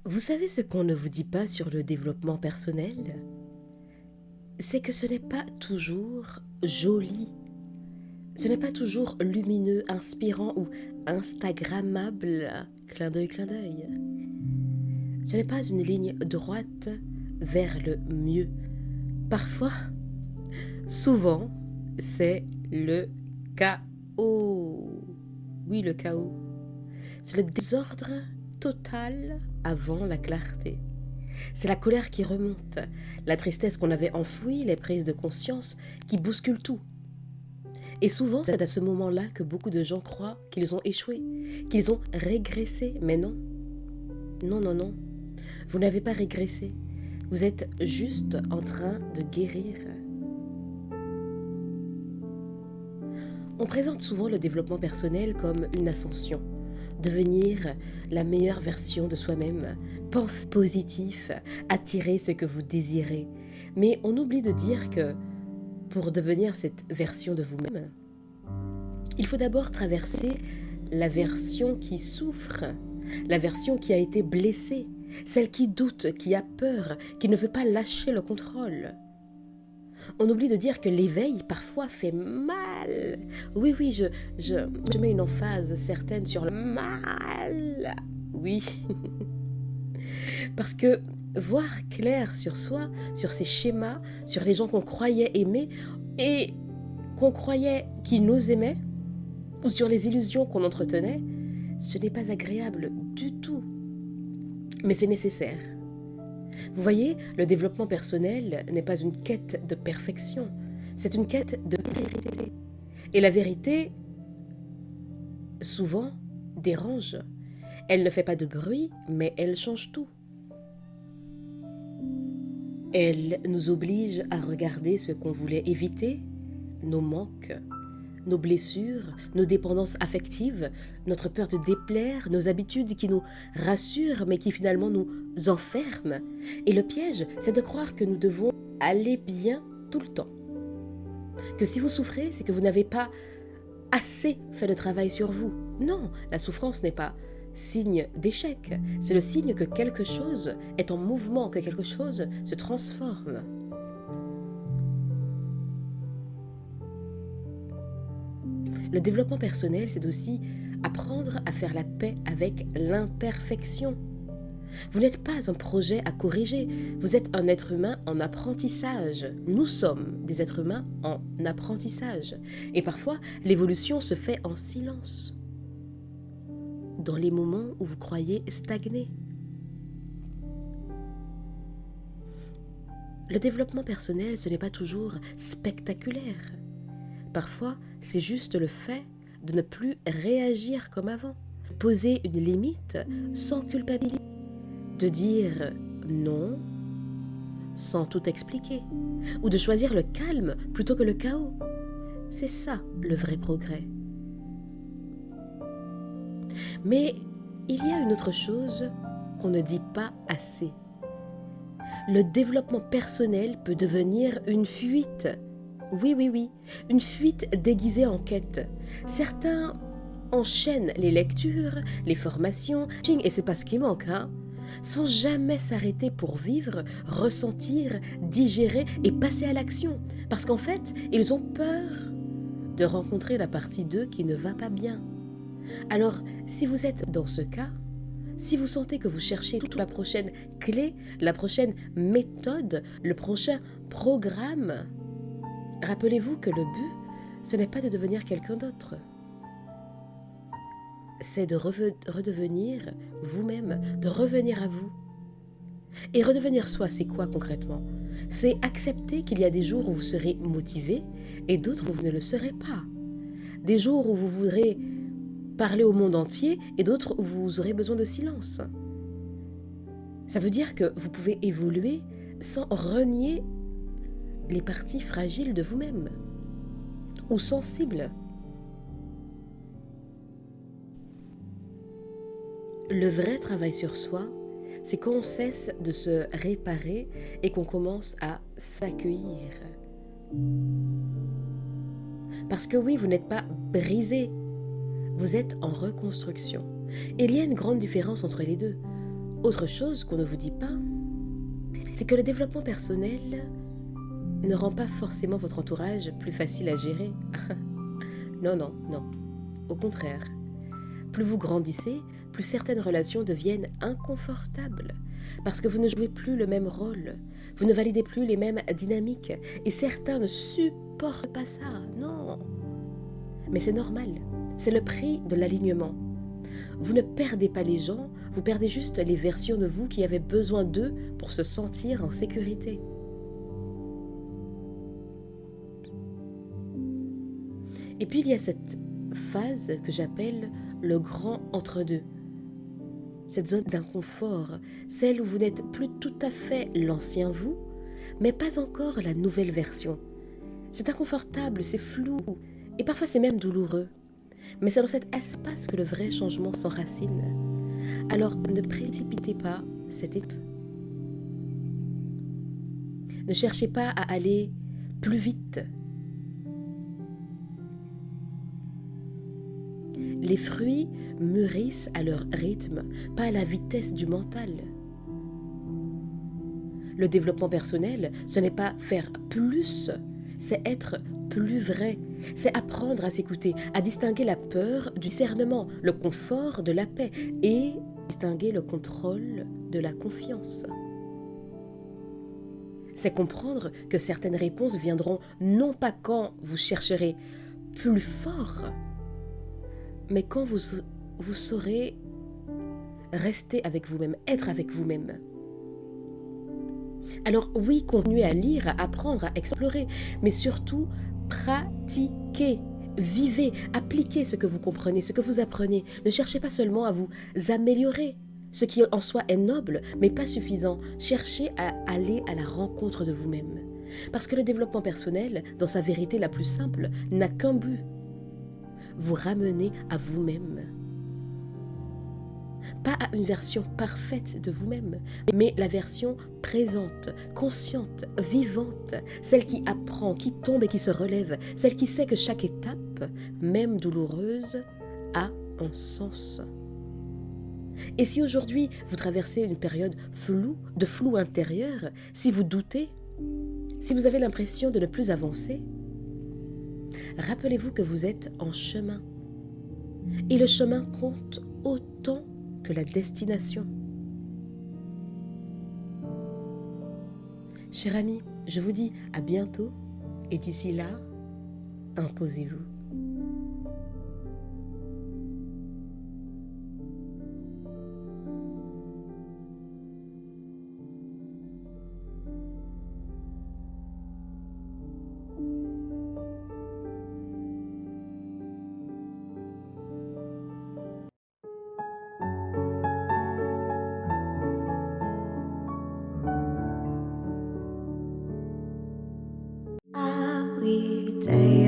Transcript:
Vous savez ce qu'on ne vous dit pas sur le développement personnel? C'est que ce n'est pas toujours joli, ce n'est pas toujours lumineux, inspirant ou instagrammable. Clin d'œil, clin d'œil. Ce n'est pas une ligne droite vers le mieux. Parfois, souvent, c'est le chaos. Oui, le chaos. C'est le désordre total avant la clarté. C'est la colère qui remonte, la tristesse qu'on avait enfouie, les prises de conscience qui bousculent tout. Et souvent, c'est à ce moment-là que beaucoup de gens croient qu'ils ont échoué, qu'ils ont régressé. Mais non, non, non, non. Vous n'avez pas régressé. Vous êtes juste en train de guérir. On présente souvent le développement personnel comme une ascension. Devenir la meilleure version de soi-même, pense positif, attirer ce que vous désirez. Mais on oublie de dire que pour devenir cette version de vous-même, il faut d'abord traverser la version qui souffre, la version qui a été blessée, celle qui doute, qui a peur, qui ne veut pas lâcher le contrôle. On oublie de dire que l'éveil parfois fait mal. Oui, oui, je mets une emphase certaine sur le mal. Oui, parce que voir clair sur soi, sur ses schémas, sur les gens qu'on croyait aimer et qu'on croyait qu'ils nous aimaient, ou sur les illusions qu'on entretenait, ce n'est pas agréable du tout. Mais c'est nécessaire. Vous voyez, le développement personnel n'est pas une quête de perfection, c'est une quête de vérité. Et la vérité, souvent, dérange. Elle ne fait pas de bruit, mais elle change tout. Elle nous oblige à regarder ce qu'on voulait éviter, nos manques, nos blessures, nos dépendances affectives, notre peur de déplaire, nos habitudes qui nous rassurent mais qui finalement nous enferment. Et le piège, c'est de croire que nous devons aller bien tout le temps. Que si vous souffrez, c'est que vous n'avez pas assez fait de travail sur vous. Non, la souffrance n'est pas signe d'échec, c'est le signe que quelque chose est en mouvement, que quelque chose se transforme. Le développement personnel, c'est aussi apprendre à faire la paix avec l'imperfection. Vous n'êtes pas un projet à corriger, vous êtes un être humain en apprentissage. Nous sommes des êtres humains en apprentissage. Et parfois, l'évolution se fait en silence, dans les moments où vous croyez stagner. Le développement personnel, ce n'est pas toujours spectaculaire. Parfois, c'est juste le fait de ne plus réagir comme avant. Poser une limite sans culpabilité. De dire non sans tout expliquer. Ou de choisir le calme plutôt que le chaos. C'est ça le vrai progrès. Mais il y a une autre chose qu'on ne dit pas assez. Le développement personnel peut devenir une fuite. Oui, oui, oui, une fuite déguisée en quête. Certains enchaînent les lectures, les formations, et c'est pas ce qui manque, sans jamais s'arrêter pour vivre, ressentir, digérer et passer à l'action. Parce qu'en fait, ils ont peur de rencontrer la partie d'eux qui ne va pas bien. Alors, si vous êtes dans ce cas, si vous sentez que vous cherchez toute la prochaine clé, la prochaine méthode, le prochain programme, rappelez-vous que le but, ce n'est pas de devenir quelqu'un d'autre. C'est de redevenir vous-même, de revenir à vous. Et redevenir soi, c'est quoi concrètement? C'est accepter qu'il y a des jours où vous serez motivé et d'autres où vous ne le serez pas. Des jours où vous voudrez parler au monde entier et d'autres où vous aurez besoin de silence. Ça veut dire que vous pouvez évoluer sans renier les parties fragiles de vous-même ou sensibles. Le vrai travail sur soi, c'est quand on cesse de se réparer et qu'on commence à s'accueillir. Parce que oui, vous n'êtes pas brisé, vous êtes en reconstruction. Et il y a une grande différence entre les deux. Autre chose qu'on ne vous dit pas, c'est que le développement personnel ne rend pas forcément votre entourage plus facile à gérer. Non, non, non. Au contraire, plus vous grandissez, plus certaines relations deviennent inconfortables, parce que vous ne jouez plus le même rôle, vous ne validez plus les mêmes dynamiques, et certains ne supportent pas ça, non. Mais c'est normal, c'est le prix de l'alignement. Vous ne perdez pas les gens, vous perdez juste les versions de vous qui avaient besoin d'eux pour se sentir en sécurité. Et puis il y a cette phase que j'appelle le grand entre-deux. Cette zone d'inconfort, celle où vous n'êtes plus tout à fait l'ancien vous, mais pas encore la nouvelle version. C'est inconfortable, c'est flou, et parfois c'est même douloureux. Mais c'est dans cet espace que le vrai changement s'enracine. Alors ne précipitez pas cette étape. Ne cherchez pas à aller plus vite. Les fruits mûrissent à leur rythme, pas à la vitesse du mental. Le développement personnel, ce n'est pas faire plus, c'est être plus vrai. C'est apprendre à s'écouter, à distinguer la peur du discernement, le confort de la paix et distinguer le contrôle de la confiance. C'est comprendre que certaines réponses viendront non pas quand vous chercherez plus fort, mais quand vous saurez rester avec vous-même, être avec vous-même. Alors oui, continuez à lire, à apprendre, à explorer, mais surtout pratiquez, vivez, appliquez ce que vous comprenez, ce que vous apprenez. Ne cherchez pas seulement à vous améliorer, ce qui en soi est noble, mais pas suffisant. Cherchez à aller à la rencontre de vous-même. Parce que le développement personnel, dans sa vérité la plus simple, n'a qu'un but: vous ramener à vous-même. Pas à une version parfaite de vous-même, mais la version présente, consciente, vivante, celle qui apprend, qui tombe et qui se relève, celle qui sait que chaque étape, même douloureuse, a un sens. Et si aujourd'hui vous traversez une période floue, de flou intérieur, si vous doutez, si vous avez l'impression de ne plus avancer, rappelez-vous que vous êtes en chemin. Et le chemin compte autant que la destination. Cher ami, je vous dis à bientôt et d'ici là, imposez-vous. Every day